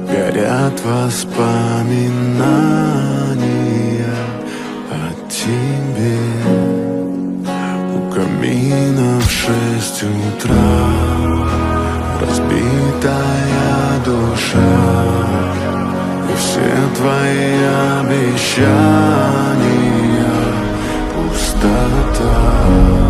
горят воспоминания о тебе. У камина в 6 утра разбитая душа, и все твои обещания пустота.